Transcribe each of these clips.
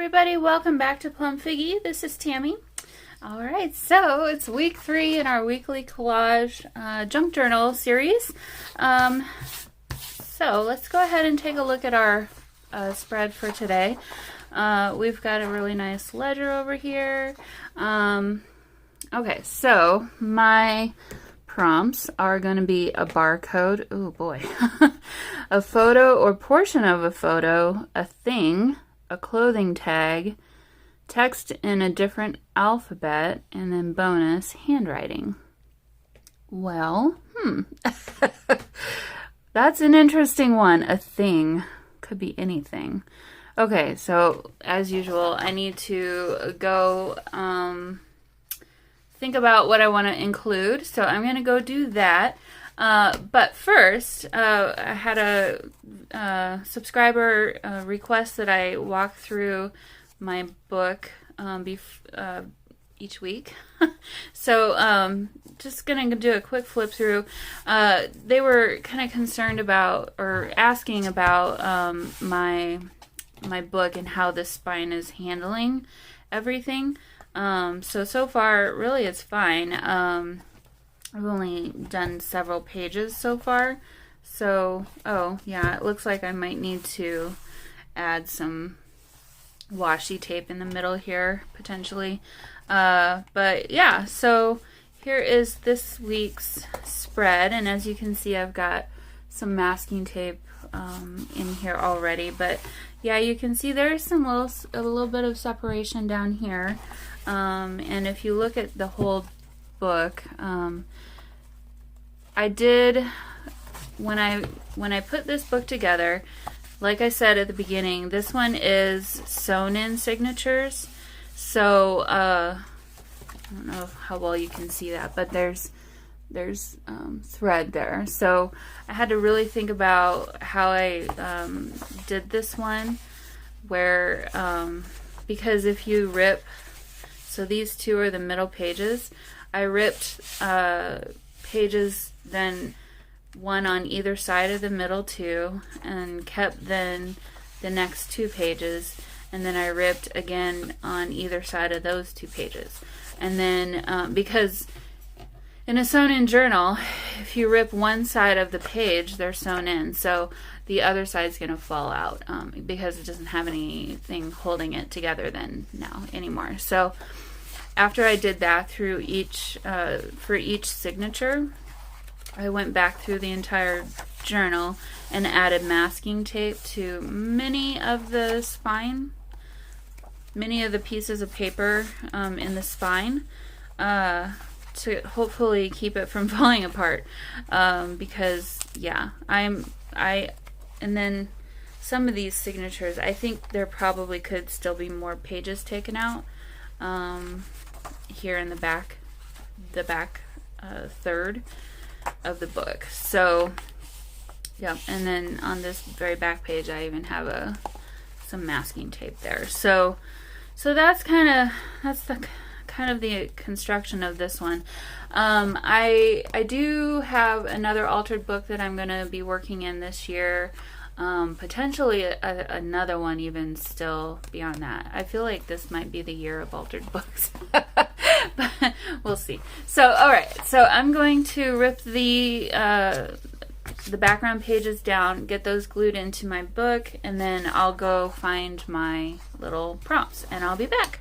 everybody, welcome back to Plum Figgy. This is Tammy. Alright, so it's week 3 in our weekly collage junk journal series. So let's go ahead and take a look at our spread for today. We've got a really nice ledger over here. Okay, so my prompts are going to be a barcode, oh boy, a photo or portion of a photo, a thing, a clothing tag, text in a different alphabet, and then bonus, handwriting. Well, that's an interesting one. A thing. Could be anything. Okay, so as usual, I need to go think about what I want to include. So I'm going to go do that. But first, I had a subscriber request that I walk through my book each week. So just going to do a quick flip through. They were kind of concerned about or asking about my book and how the spine is handling everything. So far, really it's fine. I've only done several pages so far. So, oh yeah, it looks like I might need to add some washi tape in the middle here, potentially. But yeah, so here is this week's spread. And as you can see, I've got some masking tape in here already. But yeah, you can see there's a little bit of separation down here. And if you look at the whole book, I did, when I put this book together, like I said at the beginning, this one is sewn in signatures. So I don't know how well you can see that, but there's thread there. So I had to really think about how I did this one, where because if you rip, so these two are the middle pages, I ripped pages, then one on either side of the middle two, and kept then the next 2 pages, and then I ripped again on either side of those 2 pages. And then because in a sewn in journal, if you rip one side of the page, they're sewn in, so the other side's going to fall out because it doesn't have anything holding it together then now anymore. So after I did that through each for each signature, I went back through the entire journal and added masking tape to many of the pieces of paper in the spine to hopefully keep it from falling apart. Because yeah, and then some of these signatures, I think there probably could still be more pages taken out here in the back third of the book. So yeah, and then on this very back page I even have some masking tape there. So that's the kind of the construction of this one. I do have another altered book that I'm going to be working in this year. Potentially another one even still beyond that. I feel like this might be the year of altered books. But we'll see. So alright, so I'm going to rip the background pages down, get those glued into my book, and then I'll go find my little prompts and I'll be back.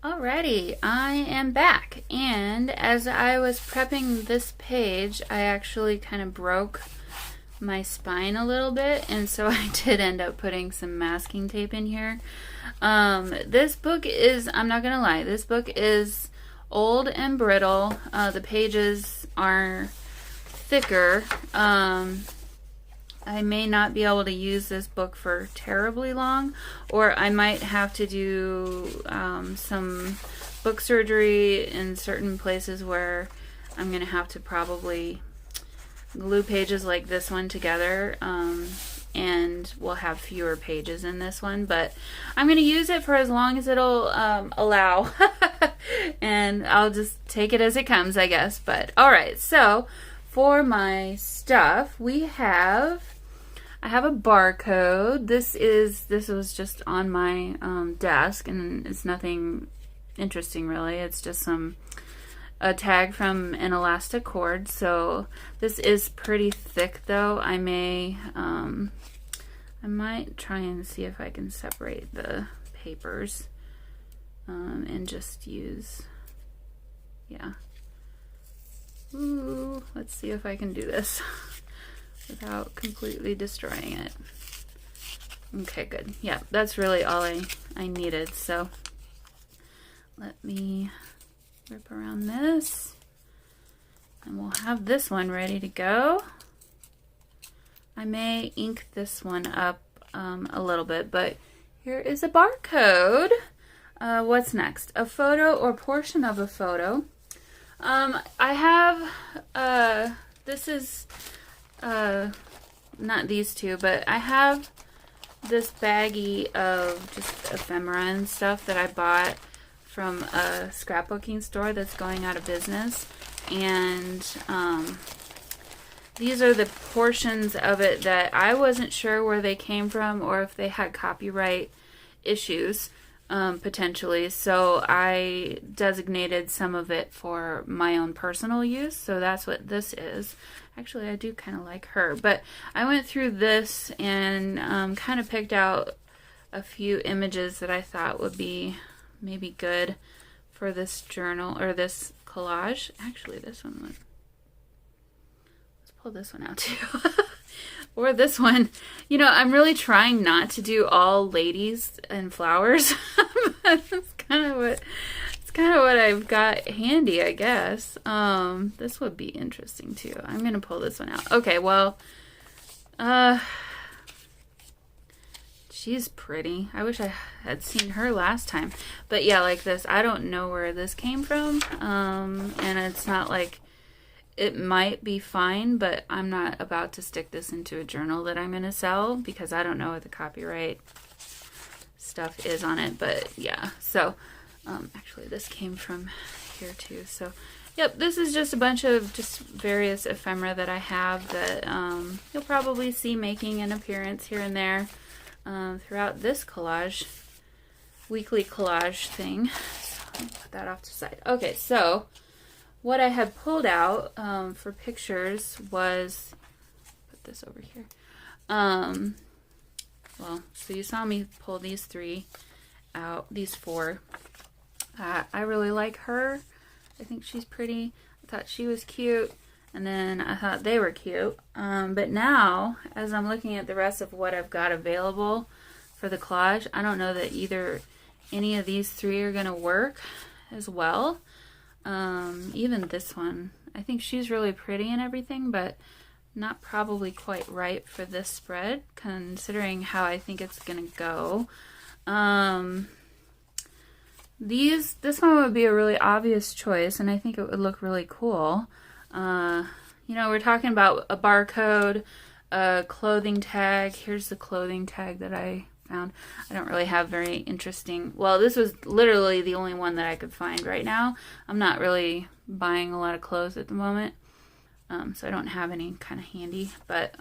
Alrighty, I am back, and as I was prepping this page, I actually kind of broke my spine a little bit, and so I did end up putting some masking tape in here. This book is, I'm not gonna lie, this book is old and brittle. The pages are thicker. I may not be able to use this book for terribly long, or I might have to do some book surgery in certain places where I'm gonna have to probably glue pages like this one together, and we'll have fewer pages in this one, but I'm going to use it for as long as it'll allow, and I'll just take it as it comes, I guess. But alright, so for my stuff, I I have a barcode. This was just on my desk, and it's nothing interesting really. It's just a tag from an elastic cord. So this is pretty thick though. I might try and see if I can separate the papers and just use, yeah. Ooh, let's see if I can do this without completely destroying it. Okay, good. Yeah, that's really all I needed. So let me rip around this, and we'll have this one ready to go. I may ink this one up a little bit, but here is a barcode. What's next? A photo or portion of a photo. I have, this is, not these two, but I have this baggie of just ephemera and stuff that I bought from a scrapbooking store that's going out of business. And, these are the portions of it that I wasn't sure where they came from or if they had copyright issues. Potentially, so I designated some of it for my own personal use, so that's what this is. Actually, I do kind of like her, but I went through this and kind of picked out a few images that I thought would be maybe good for this journal or this collage. Actually, this one was, let's pull this one out too. Or this one. You know, I'm really trying not to do all ladies and flowers. That's kind of what I've got handy, I guess. This would be interesting too. I'm gonna pull this one out. Okay, well, she's pretty. I wish I had seen her last time. But yeah, like this, I don't know where this came from. And it's not like, it might be fine, but I'm not about to stick this into a journal that I'm going to sell because I don't know what the copyright stuff is on it. But yeah, so actually this came from here too. So yep, this is just a bunch of just various ephemera that I have that you'll probably see making an appearance here and there throughout this collage, weekly collage thing. So let me put that off to the side. Okay, so what I had pulled out for pictures was, put this over here. Well, so you saw me pull these three out, these four. I really like her. I think she's pretty. I thought she was cute, and then I thought they were cute. But now, as I'm looking at the rest of what I've got available for the collage, I don't know that any of these three are going to work as well. Even this one, I think she's really pretty and everything, but not probably quite right for this spread, considering how I think it's gonna go. This one would be a really obvious choice, and I think it would look really cool. You know, we're talking about a barcode, a clothing tag. Here's the clothing tag that I found. I don't really have very interesting, well, this was literally the only one that I could find right now. I'm not really buying a lot of clothes at the moment, so I don't have any kind of handy, but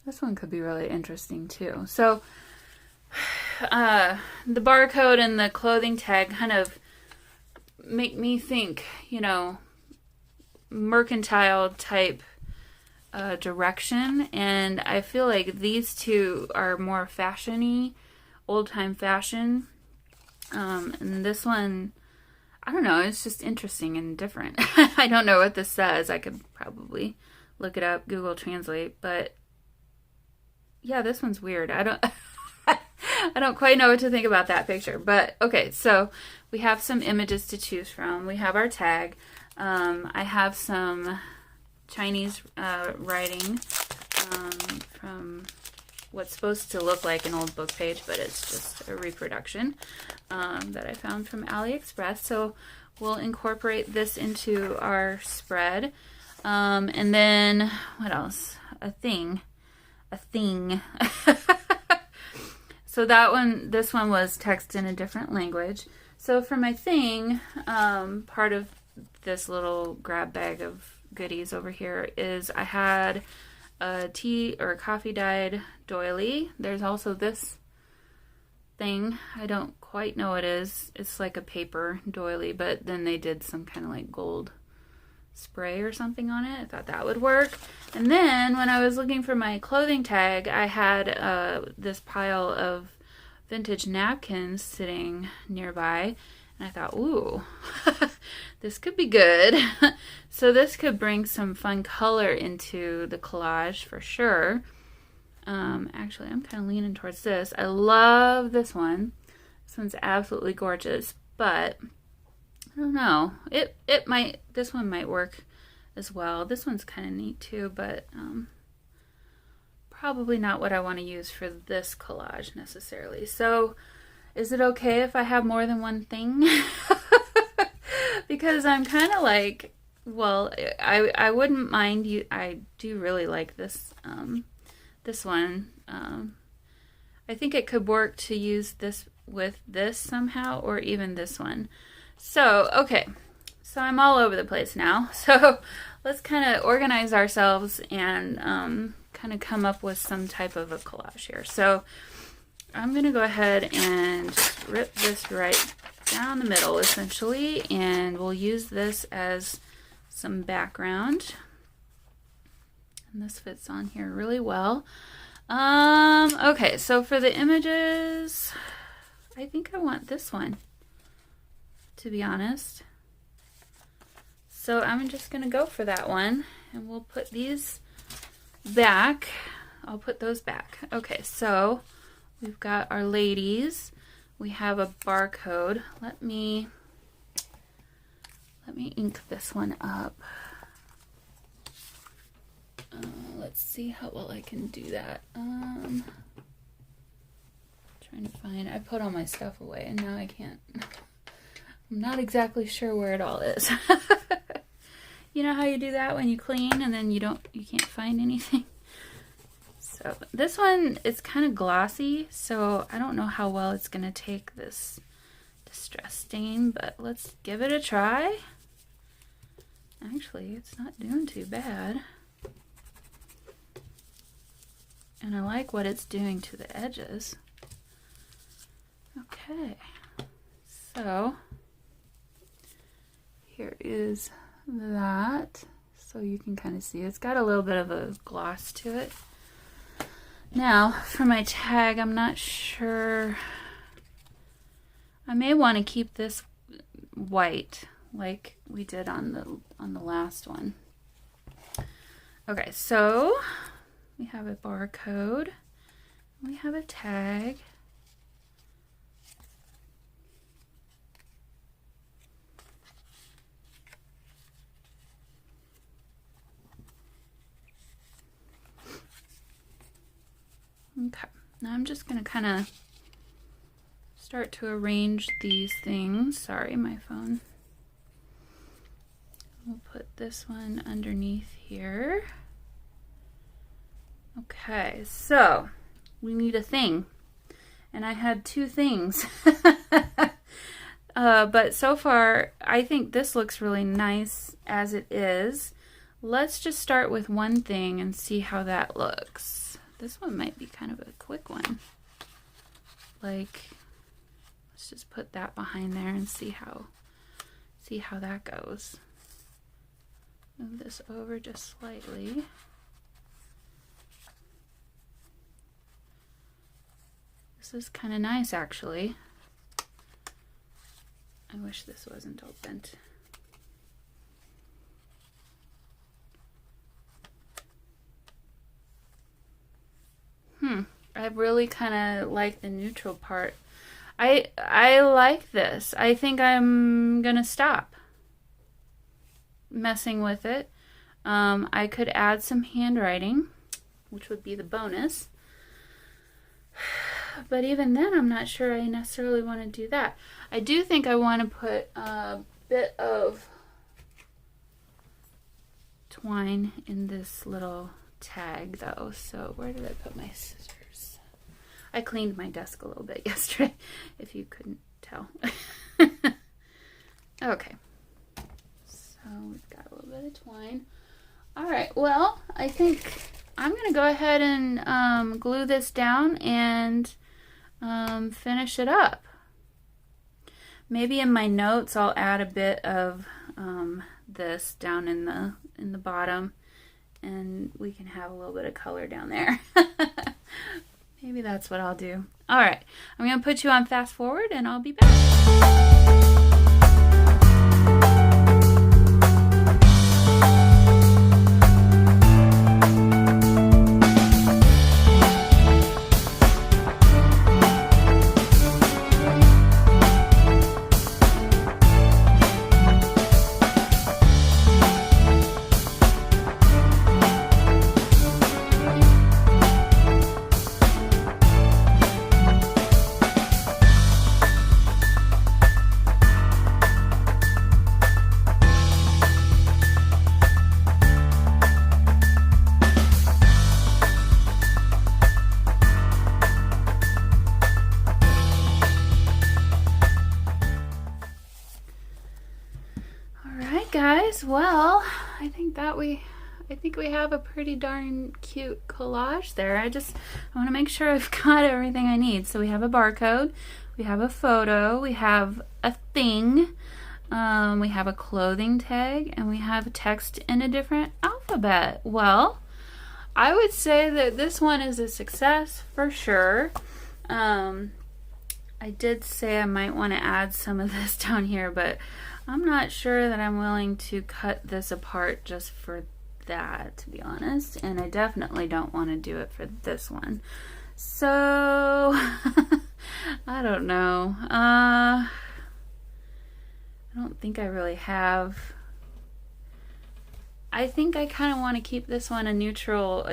this one could be really interesting too. So the barcode and the clothing tag kind of make me think, you know, mercantile type direction, and I feel like these two are more fashion-y, old-time fashion, and this one, I don't know, it's just interesting and different. I don't know what this says. I could probably look it up, Google Translate, but yeah, this one's weird. I don't quite know what to think about that picture, but okay, so we have some images to choose from. We have our tag. I have some Chinese writing from what's supposed to look like an old book page, but it's just a reproduction that I found from AliExpress. So we'll incorporate this into our spread. And then, what else? A thing. So this one was text in a different language. So for my thing, part of this little grab bag of goodies over here is I had a tea or coffee dyed doily. There's also this thing. I don't quite know what it is. It's like a paper doily, but then they did some kind of like gold spray or something on it. I thought that would work. And then when I was looking for my clothing tag, I had this pile of vintage napkins sitting nearby, and I thought, ooh, this could be good. So this could bring some fun color into the collage for sure. Actually, I'm kind of leaning towards this. I love this one. This one's absolutely gorgeous, but I don't know. This one might work as well. This one's kind of neat too, but probably not what I want to use for this collage necessarily. So is it okay if I have more than one thing? Because I'm kind of like, well, I wouldn't mind you. I do really like this this one. I think it could work to use this with this somehow, or even this one. So, okay. So I'm all over the place now. So let's kind of organize ourselves and kind of come up with some type of a collage here. So I'm going to go ahead and just rip this right down the middle, essentially, and we'll use this as some background. And this fits on here really well. Okay, so for the images, I think I want this one, to be honest. So I'm just going to go for that one, and we'll put these back. I'll put those back. Okay, so we've got our ladies. We have a barcode. Let me ink this one up. Let's see how well I can do that. Trying to find, I put all my stuff away and now I can't. I'm not exactly sure where it all is. You know how you do that when you clean and then you can't find anything? So this one is kind of glossy, so I don't know how well it's going to take this distress stain, but let's give it a try. Actually, it's not doing too bad. And I like what it's doing to the edges. Okay, so here is that. So you can kind of see it's got a little bit of a gloss to it. Now, for my tag, I'm not sure. I may want to keep this white like we did on the last one. Okay, so we have a barcode. We have a tag. Okay, now I'm just going to kind of start to arrange these things. Sorry, my phone. We'll put this one underneath here. Okay, so we need a thing. And I had two things. But so far, I think this looks really nice as it is. Let's just start with one thing and see how that looks. This one might be kind of a quick one. Like, let's just put that behind there and see how that goes. Move this over just slightly. This is kind of nice, actually. I wish this wasn't all bent. I really kind of like the neutral part. I like this. I think I'm gonna stop messing with it. I could add some handwriting, which would be the bonus. But even then, I'm not sure I necessarily want to do that. I do think I want to put a bit of twine in this little tag, though. So where did I put my scissors? I cleaned my desk a little bit yesterday, if you couldn't tell. Okay. So we've got a little bit of twine. All right, well, I think I'm going to go ahead and glue this down and finish it up. Maybe in my notes I'll add a bit of this down in the bottom, and we can have a little bit of color down there. Maybe that's what I'll do. All right, I'm going to put you on fast forward and I'll be back. Guys, well, I think we have a pretty darn cute collage there. I want to make sure I've got everything I need. So we have a barcode, we have a photo, we have a thing, we have a clothing tag, and we have text in a different alphabet. Well, I would say that this one is a success for sure. I did say I might want to add some of this down here, but I'm not sure that I'm willing to cut this apart just for that, to be honest. And I definitely don't want to do it for this one. So, I don't know. I don't think I really have. I think I kind of want to keep this one a neutral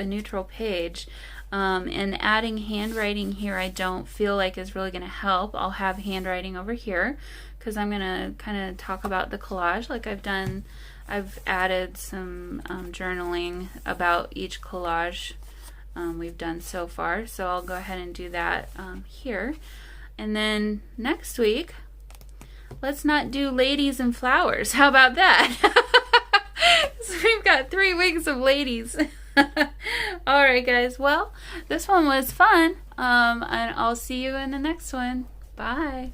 page. And adding handwriting here I don't feel like is really going to help. I'll have handwriting over here because I'm going to kind of talk about the collage like I've done. I've added some journaling about each collage we've done so far. So I'll go ahead and do that here. And then next week, let's not do ladies and flowers. How about that? So we've got 3 weeks of ladies. Alright guys, well, this one was fun, and I'll see you in the next one. Bye.